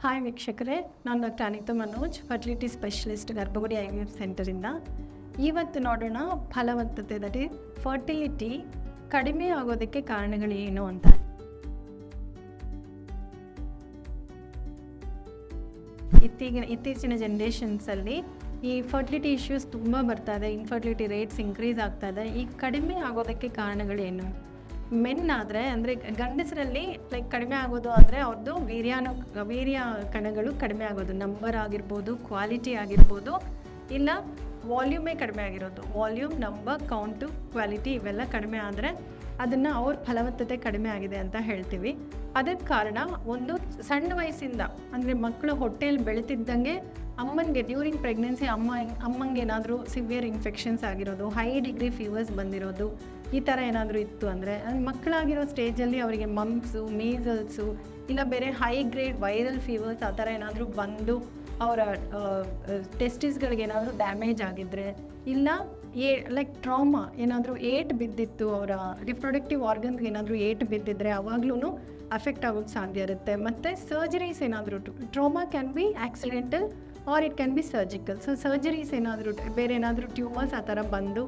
Hi ವೀಕ್ಷಕರೇ, ನಾನು doctor Anita Manoj, fertility specialist, ಗರ್ಭಗುಡಿ IVF ಸೆಂಟರಿಂದ. ಇವತ್ತು ನೋಡೋಣ ಫಲವತ್ತತೆ, ದಟ್ ಈಸ್ ಫರ್ಟಿಲಿಟಿ ಕಡಿಮೆ ಆಗೋದಕ್ಕೆ ಕಾರಣಗಳು ಏನು ಅಂತ. ಇತ್ತೀಚಿನ ಜನ್ರೇಷನ್ಸಲ್ಲಿ ಈ ಫರ್ಟಿಲಿಟಿ ಇಶ್ಯೂಸ್ ತುಂಬ ಬರ್ತಾ ಇದೆ, ಇನ್ಫರ್ಟಿಲಿಟಿ ರೇಟ್ಸ್ ಇನ್ಕ್ರೀಸ್ ಆಗ್ತಾ ಇದೆ. ಈ ಕಡಿಮೆ ಆಗೋದಕ್ಕೆ ಕಾರಣಗಳೇನು? ಮೆನ್ ಆದರೆ ಅಂದರೆ ಗಂಡಸರಲ್ಲಿ ಕಡಿಮೆ ಆಗೋದು ಅಂದರೆ ಅವ್ರದ್ದು ವೀರ್ಯ ಕಣಗಳು ಕಡಿಮೆ ಆಗೋದು, ನಂಬರ್ ಆಗಿರ್ಬೋದು, ಕ್ವಾಲಿಟಿ ಆಗಿರ್ಬೋದು, ಇಲ್ಲ ವಾಲ್ಯೂಮೇ ಕಡಿಮೆ ಆಗಿರೋದು. ವಾಲ್ಯೂಮ್, ನಂಬರ್, ಕೌಂಟು, ಕ್ವಾಲಿಟಿ ಇವೆಲ್ಲ ಕಡಿಮೆ ಆದರೆ ಅದನ್ನು ಅವ್ರ ಫಲವತ್ತತೆ ಕಡಿಮೆ ಆಗಿದೆ ಅಂತ ಹೇಳ್ತೀವಿ. ಅದಕ್ಕೆ ಕಾರಣ ಒಂದು ಸಣ್ಣ ವಯಸ್ಸಿಂದ ಅಂದರೆ ಮಕ್ಕಳು ಹೊಟ್ಟೆಯಲ್ಲಿ ಬೆಳೀತಿದ್ದಂಗೆ ಅಮ್ಮನಿಗೆ ಡ್ಯೂರಿಂಗ್ ಪ್ರೆಗ್ನೆನ್ಸಿ ಅಮ್ಮಂಗೆ ಏನಾದರೂ ಸಿವಿಯರ್ ಇನ್ಫೆಕ್ಷನ್ಸ್ ಆಗಿರೋದು, ಹೈ ಡಿಗ್ರಿ ಫೀವರ್ಸ್ ಬಂದಿರೋದು, ಈ ಥರ ಏನಾದರೂ ಇತ್ತು ಅಂದರೆ ಮಕ್ಕಳಾಗಿರೋ ಸ್ಟೇಜಲ್ಲಿ ಅವರಿಗೆ ಮಂಪ್ಸು, ಮೀಸಲ್ಸು, ಇಲ್ಲ ಬೇರೆ ಹೈ ಗ್ರೇಡ್ ವೈರಲ್ ಫೀವರ್ಸ್ ಆ ಥರ ಏನಾದರೂ ಬಂದು ಅವರ ಟೆಸ್ಟಿಸ್ಗಳಿಗೆ ಏನಾದರೂ ಡ್ಯಾಮೇಜ್ ಆಗಿದ್ದರೆ, ಇಲ್ಲ ಟ್ರಾಮಾ ಏನಾದರೂ ಏಟು ಬಿದ್ದಿತ್ತು, ಅವರ ರಿಪ್ರೊಡಕ್ಟಿವ್ ಆರ್ಗನ್ಸ್ಗೆ ಏನಾದರೂ ಏಟು ಬಿದ್ದಿದ್ರೆ ಅವಾಗ್ಲೂ ಅಫೆಕ್ಟ್ ಆಗೋಕ್ಕೆ ಸಾಧ್ಯ ಇರುತ್ತೆ. ಮತ್ತು ಸರ್ಜರೀಸ್ ಏನಾದರೂ, trauma can be accidental or it can be surgical. So surgeries ಏನಾದರೂ, ಬೇರೆ ಏನಾದರೂ ಟ್ಯೂಮರ್ಸ್ ಆ ಥರ ಬಂದು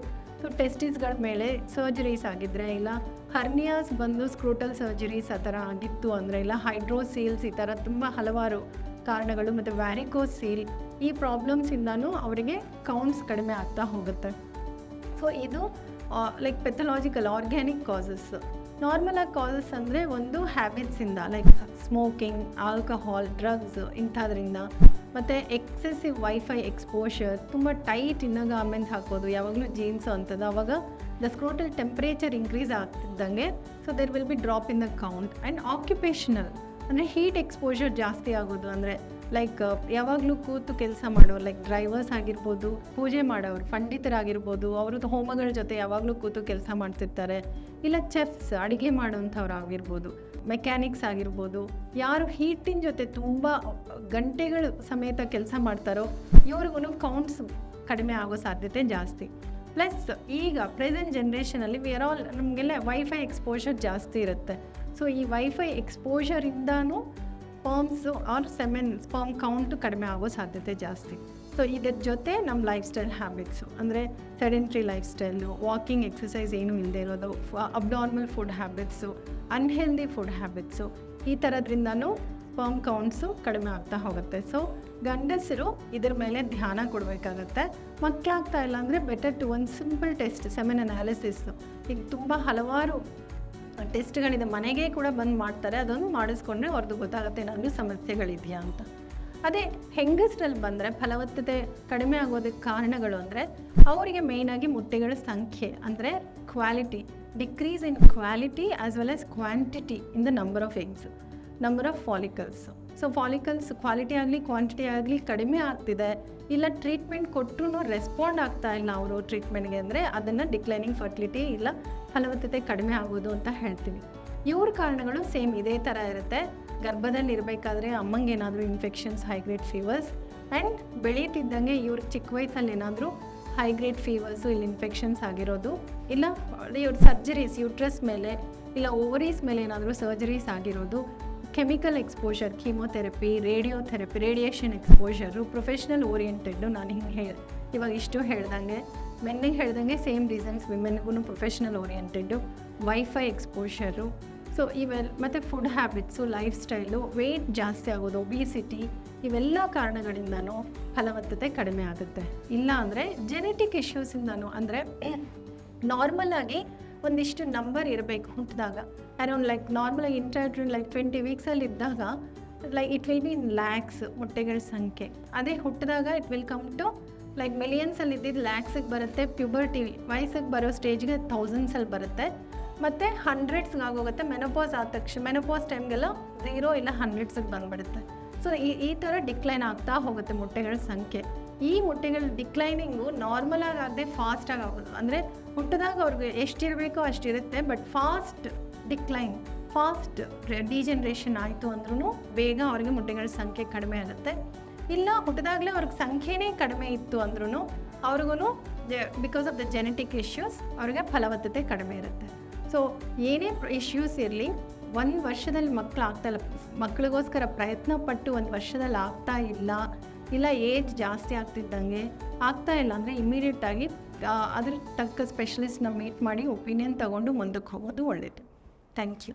ಟೆಸ್ಟಿಸ್ಗಳ ಮೇಲೆ ಸರ್ಜರೀಸ್ ಆಗಿದ್ದರೆ, ಇಲ್ಲ ಹರ್ನಿಯಾಸ್ ಬಂದು ಸ್ಕ್ರೂಟಲ್ ಸರ್ಜರೀಸ್ ಆ ಥರ ಆಗಿತ್ತು ಅಂದರೆ, ಇಲ್ಲ ಹೈಡ್ರೋಸೀಲ್ಸ್, ಈ ಥರ ತುಂಬ ಹಲವಾರು ಕಾರಣಗಳು, ಮತ್ತು ವ್ಯಾರಿಕೋಸ್ ಸೀಲ್, ಈ ಪ್ರಾಬ್ಲಮ್ಸಿಂದನೂ ಅವರಿಗೆ ಕೌಂಟ್ಸ್ ಕಡಿಮೆ ಆಗ್ತಾ ಹೋಗುತ್ತೆ. ಸೊ ಇದು ಪೆಥಲಾಜಿಕಲ್ ಆರ್ಗ್ಯಾನಿಕ್ ಕಾಸಸ್. ನಾರ್ಮಲಾಗಿ ಕಾಸಸ್ ಅಂದರೆ ಒಂದು ಹ್ಯಾಬಿಟ್ಸಿಂದ, ಸ್ಮೋಕಿಂಗ್, ಆಲ್ಕಹಾಲ್, ಡ್ರಗ್ಸ್ ಇಂಥದ್ರಿಂದ, ಮತ್ತು ಎಕ್ಸೆಸಿವ್ ವೈಫೈ ಎಕ್ಸ್ಪೋಷರ್, ತುಂಬ ಟೈಟ್ ಇನ್ನರ್ ಗಾರ್ಮೆಂಟ್ಸ್ ಹಾಕೋದು, ಯಾವಾಗಲೂ ಜೀನ್ಸು ಅಂಥದ್ದು, ಆವಾಗ ದ ಸ್ಕ್ರೋಟಲ್ ಟೆಂಪ್ರೇಚರ್ ಇನ್ಕ್ರೀಸ್ ಆಗ್ತಿದ್ದಂಗೆ so there will be drop in the count. And occupational ಅಂದರೆ ಹೀಟ್ ಎಕ್ಸ್ಪೋಷರ್ ಜಾಸ್ತಿ ಆಗೋದು, ಅಂದರೆ ಯಾವಾಗಲೂ ಕೂತು ಕೆಲಸ ಮಾಡೋರು, ಡ್ರೈವರ್ಸ್ ಆಗಿರ್ಬೋದು, ಪೂಜೆ ಮಾಡೋರು, ಪಂಡಿತರಾಗಿರ್ಬೋದು, ಅವ್ರದ್ದು ಹೋಮಗಳ ಜೊತೆ ಯಾವಾಗಲೂ ಕೂತು ಕೆಲಸ ಮಾಡ್ತಿರ್ತಾರೆ, ಇಲ್ಲ ಚೆಫ್ಸ್, ಅಡುಗೆ ಮಾಡೋಂಥವ್ರು ಆಗಿರ್ಬೋದು, ಮೆಕ್ಯಾನಿಕ್ಸ್ ಆಗಿರ್ಬೋದು, ಯಾರು ಹೀಟಿನ ಜೊತೆ ತುಂಬ ಗಂಟೆಗಳು ಸಮೇತ ಕೆಲಸ ಮಾಡ್ತಾರೋ ಇವ್ರಿಗೂ ಕೌಂಟ್ಸ್ ಕಡಿಮೆ ಆಗೋ ಸಾಧ್ಯತೆ ಜಾಸ್ತಿ. ಪ್ಲಸ್ ಈಗ ಪ್ರೆಸೆಂಟ್ ಜನ್ರೇಷನಲ್ಲಿ ನಮಗೆಲ್ಲ ವೈಫೈ ಎಕ್ಸ್ಪೋಷರ್ ಜಾಸ್ತಿ ಇರುತ್ತೆ. ಸೊ ಈ ವೈಫೈ ಎಕ್ಸ್ಪೋಷರಿಂದನೂ ಸ್ಪರ್ಮ್ಸು ಆರ್ ಸ್ಪರ್ಮ್ ಕೌಂಟು ಕಡಿಮೆ ಆಗೋ ಸಾಧ್ಯತೆ ಜಾಸ್ತಿ. ಸೊ ಇದರ ಜೊತೆ ನಮ್ಮ ಲೈಫ್ ಸ್ಟೈಲ್ ಹ್ಯಾಬಿಟ್ಸು, ಅಂದರೆ sedentary lifestyle, walking, exercise ಏನೂ ಇಲ್ಲದೆ ಇರೋದು, abnormal food habits, unhealthy food habits, ಈ ಥರದ್ರಿಂದನೂ ಸ್ಪರ್ಮ್ ಕೌಂಟ್ಸು ಕಡಿಮೆ ಆಗ್ತಾ ಹೋಗುತ್ತೆ. ಸೊ ಗಂಡಸರು ಇದ್ರ ಮೇಲೆ ಧ್ಯಾನ ಕೊಡಬೇಕಾಗತ್ತೆ. ಮಕ್ಕಳಾಗ್ತಾ ಇಲ್ಲ ಅಂದರೆ ಬೆಟರ್ ಟು ಒಂದು ಸಿಂಪಲ್ ಟೆಸ್ಟ್, ಸೆಮೆನ್ ಅನಾಲಿಸಿಸ್ಸು, ಈಗ ತುಂಬ ಹಲವಾರು ಟೆಸ್ಟ್ಗಳಿದೆ, ಮನೆಗೆ ಕೂಡ ಬಂದು ಮಾಡ್ತಾರೆ, ಅದನ್ನು ಮಾಡಿಸ್ಕೊಂಡ್ರೆ ಅವ್ರದ್ದು ಗೊತ್ತಾಗುತ್ತೆ ಏನಾದರೂ ಸಮಸ್ಯೆಗಳಿದೆಯಾ ಅಂತ. ಅದೇ ಹೆಂಗಸರಲ್ಲಿ ಬಂದರೆ ಫಲವತ್ತತೆ ಕಡಿಮೆ ಆಗೋದಕ್ಕೆ ಕಾರಣಗಳು ಅಂದರೆ ಅವರಿಗೆ ಮೇಯ್ನಾಗಿ ಮೊಟ್ಟೆಗಳ ಸಂಖ್ಯೆ, ಅಂದರೆ quality, decrease in quality as well as quantity in the number of eggs, number of follicles. So follicles quality ಆಗಲಿ ಕ್ವಾಂಟಿಟಿ ಆಗಲಿ ಕಡಿಮೆ ಆಗ್ತಿದೆ, ಇಲ್ಲ ಟ್ರೀಟ್ಮೆಂಟ್ ಕೊಟ್ಟರು ರೆಸ್ಪಾಂಡ್ ಆಗ್ತಾ ಇಲ್ಲ ಅವರು ಟ್ರೀಟ್ಮೆಂಟ್ಗೆ ಅಂದರೆ ಅದನ್ನು ಡಿಕ್ಲೈನಿಂಗ್ ಫರ್ಟಿಲಿಟಿ, ಇಲ್ಲ ಫಲವತ್ತತೆ ಕಡಿಮೆ ಆಗೋದು ಅಂತ ಹೇಳ್ತೀವಿ. ಇವ್ರ ಕಾರಣಗಳು ಸೇಮ್ ಇದೇ ಥರ ಇರುತ್ತೆ. ಗರ್ಭದಲ್ಲಿ ಇರಬೇಕಾದ್ರೆ ಅಮ್ಮಂಗೆ ಏನಾದರೂ ಇನ್ಫೆಕ್ಷನ್ಸ್, ಹೈಗ್ರೇಡ್ ಫೀವರ್ಸ್, ಆ್ಯಂಡ್ ಬೆಳೀತಿದ್ದಂಗೆ ಇವ್ರ ಚಿಕ್ಕ ವಯಸ್ಸಲ್ಲಿ ಏನಾದರೂ ಹೈಗ್ರೇಡ್ ಫೀವರ್ಸು, ಇಲ್ಲಿ ಇನ್ಫೆಕ್ಷನ್ಸ್ ಆಗಿರೋದು, ಇಲ್ಲ ಇವ್ರ ಸರ್ಜರೀಸ್, ಯೂಟ್ರಸ್ ಮೇಲೆ ಇಲ್ಲ ಓವರೀಸ್ ಮೇಲೆ ಏನಾದರೂ ಸರ್ಜರೀಸ್ ಆಗಿರೋದು, chemical exposure, chemotherapy, radiation exposure, professional oriented. ನಾನು ಇವಾಗ ಇಷ್ಟು ಹೇಳ್ದಂಗೆ ಮೆನ್ನಿಗೆ ಹೇಳ್ದಂಗೆ ಸೇಮ್ ರೀಸನ್ಸ್ ವಿಮೆನ್ಗೂ professional oriented, wifi exposure. So ಮತ್ತು food habits, lifestyle, weight ಜಾಸ್ತಿ ಆಗೋದು, ಒಬಿಸಿಟಿ, ಇವೆಲ್ಲ ಕಾರಣಗಳಿಂದನೂ ಫಲವತ್ತತೆ ಕಡಿಮೆ ಆಗುತ್ತೆ. ಇಲ್ಲ ಅಂದರೆ ಜೆನೆಟಿಕ್ ಇಶ್ಯೂಸಿಂದನೂ, ಅಂದರೆ ನಾರ್ಮಲಾಗಿ ಒಂದಿಷ್ಟು ನಂಬರ್ ಇರಬೇಕು ಹುಟ್ಟಿದಾಗ, ಅರೌಂಡ್ ನಾರ್ಮಲಾಗಿ ಇಂಟರ್ಟ್ರನ್ 20 ವೀಕ್ಸಲ್ಲಿ ಇದ್ದಾಗ ಇಟ್ ವಿಲ್ ಬಿ ಇನ್ ಲ್ಯಾಕ್ಸ್ ಮೊಟ್ಟೆಗಳ ಸಂಖ್ಯೆ. ಅದೇ ಹುಟ್ಟಿದಾಗ ಇಟ್ ವಿಲ್ ಕಮ್ ಟು ಮಿಲಿಯನ್ಸಲ್ಲಿ ಇದ್ದಿದ್ದು ಲ್ಯಾಕ್ಸಿಗೆ ಬರುತ್ತೆ, ಪ್ಯೂಬರ್ಟಿ ವಯಸ್ಸಿಗೆ ಬರೋ ಸ್ಟೇಜ್ಗೆ ಥೌಸಂಡ್ಸಲ್ಲಿ ಬರುತ್ತೆ, ಮತ್ತು ಹಂಡ್ರೆಡ್ಸ್ಗೆ ಆಗೋಗುತ್ತೆ. ಮೆನೋಪಾಸ್ ಆದ ತಕ್ಷಣ, ಮೆನೋಪಾಸ್ ಟೈಮ್ಗೆಲ್ಲ 0 ಇಲ್ಲ 100ಸ್ಗೆ ಬಂದುಬಿಡುತ್ತೆ. ಸೊ ಈ ಥರ ಡಿಕ್ಲೈನ್ ಆಗ್ತಾ ಹೋಗುತ್ತೆ ಮೊಟ್ಟೆಗಳ ಸಂಖ್ಯೆ. ಈ ಮೊಟ್ಟೆಗಳ ಡಿಕ್ಲೈನಿಂಗು ನಾರ್ಮಲಾಗಿ ಆಗದೆ ಫಾಸ್ಟಾಗಿ ಆಗೋದು, ಅಂದರೆ ಹುಟ್ಟಿದಾಗ ಅವ್ರಿಗೆ ಎಷ್ಟಿರಬೇಕೋ ಅಷ್ಟಿರುತ್ತೆ, ಬಟ್ ಫಾಸ್ಟ್ ಡಿಕ್ಲೈನ್, ಫಾಸ್ಟ್ ಡಿಜೆನ್ರೇಷನ್ ಆಯಿತು ಅಂದ್ರೂ ಬೇಗ ಅವ್ರಿಗೆ ಮೊಟ್ಟೆಗಳ ಸಂಖ್ಯೆ ಕಡಿಮೆ ಆಗುತ್ತೆ. ಇಲ್ಲ ಹುಟ್ಟಿದಾಗಲೇ ಅವ್ರಿಗೆ ಸಂಖ್ಯೆನೇ ಕಡಿಮೆ ಇತ್ತು ಅಂದ್ರೂ ಅವ್ರಿಗೂ because of the genetic issues ಅವ್ರಿಗೆ ಫಲವತ್ತತೆ ಕಡಿಮೆ ಇರುತ್ತೆ. ಸೊ ಏನೇ ಇಶ್ಯೂಸ್ ಇರಲಿ, 1 ವರ್ಷದಲ್ಲಿ ಮಕ್ಕಳು ಆಗ್ತಾಯಿಲ್ಲ, ಮಕ್ಕಳಿಗೋಸ್ಕರ ಪ್ರಯತ್ನ ಪಟ್ಟು 1 ವರ್ಷದಲ್ಲಿ ಆಗ್ತಾ ಇಲ್ಲ ಏಜ್ ಜಾಸ್ತಿ ಆಗ್ತಿದ್ದಂಗೆ ಆಗ್ತಾ ಇಲ್ಲ ಅಂದರೆ ಇಮಿಡಿಯೇಟಾಗಿ ಅದ್ರ ತಕ್ಕ ಸ್ಪೆಷಲಿಸ್ಟ್ನ ಮೀಟ್ ಮಾಡಿ ಒಪಿನಿಯನ್ ತೊಗೊಂಡು ಮುಂದಕ್ಕೆ ಹೋಗೋದು ಒಳ್ಳೆಯದು. Thank you.